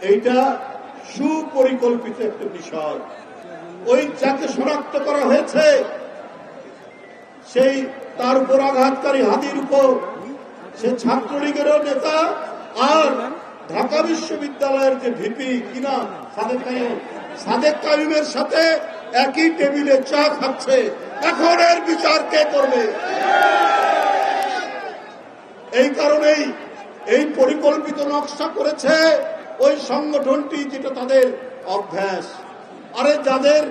এইটা সুপরিকল্পিত একটা বিষয়। ওই যাকে শনাক্ত করা হয়েছে সেই তার উপর আঘাতকারী হাদির উপর সে ছাত্রলীগেরও নেতা আর ঢাকা বিশ্ববিদ্যালয়ের যে ভিপি কিনা সাদেক কাইমের সাথে একই টেবিলে চা খাচ্ছে। এখন এর বিচার কে করবে? এই কারণেই এই পরিকল্পিত নকশা করেছে ওই সংগঠনটি, যেটা তাদের অভ্যাস। আরে যাদের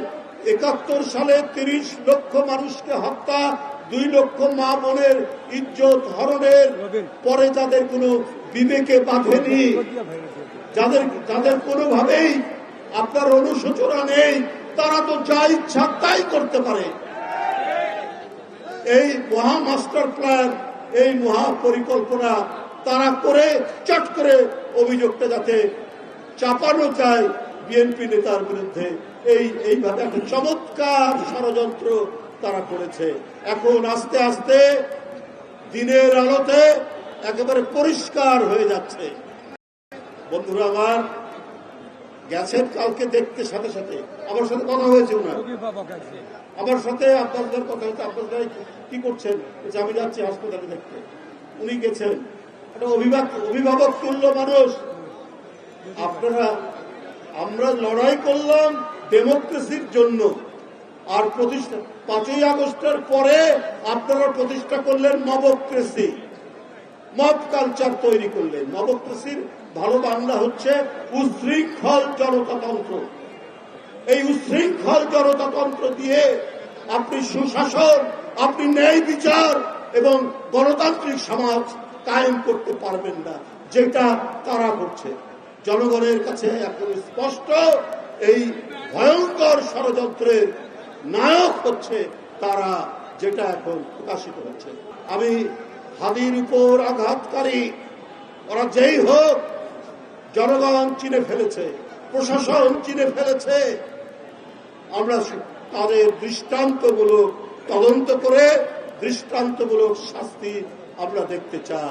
৭১ সালে ৩০ লক্ষ মানুষকে হত্যা, ২ লক্ষ মা বোনের ইজ্জত হরণের পরে যাদের কোনো বিবেকে বাঁধেনি, যাদের কোনোভাবেই আপনার অনুশোচনা নেই, তারা তো যা ইচ্ছা তাই করতে পারে। এই মহা মাস্টার প্ল্যান, এই মহা পরিকল্পনা তারা করে চট করে অভিযোগটা যাতে চাপানো চায় বিএনপি নেতার বিরুদ্ধে, এইভাবে একটা চমৎকার ষড়যন্ত্র তারা করেছে। এখন আস্তে আস্তে দিনের আলোতে একেবারে পরিষ্কার হয়ে যাচ্ছে। বন্ধুরা আমার, গেছেন কালকে দেখতে, সাথে সাথে আমার সাথে কথা হয়েছে ওনার, আমার সাথে আপনাদের কথা হচ্ছে, আপনারা কি করছেন? আমি যাচ্ছি হাসপাতালে দেখতে। উনি গেছেন, একটা অভিভাবক তুল্য মানুষ। আমরা লড়াই করলাম ডেমোক্রেসির জন্য, আর প্রতিষ্ঠা ৫ই আগস্টের পরে আপনারা প্রতিষ্ঠা করলেন মবক্রেসি, মব কালচার তৈরি করলেন। মবক্রেসির ভালো বাংলা হচ্ছে উশৃঙ্খল জনতাতন্ত্র। এই উশৃঙ্খল জনতাতন্ত্র দিয়ে আপনি সুশাসন, আপনি ন্যায় বিচার এবং গণতান্ত্রিক সমাজ কায়েম করতে পারবেন না, যেটা তারা করছে। জনগণের কাছে এখন স্পষ্ট এই ভয়ঙ্কর ষড়যন্ত্রের নায়ক হচ্ছে তারা, যেটা এখন প্রকাশিত হচ্ছে। আমি হাদির উপর আঘাতকারী ওরা যেই হোক, জনগণ চিনে ফেলেছে, প্রশাসন চিনে ফেলেছে। আমরা তাদের দৃষ্টান্তমূলক তদন্ত করে দৃষ্টান্তমূলক শাস্তি আমরা দেখতে চাই।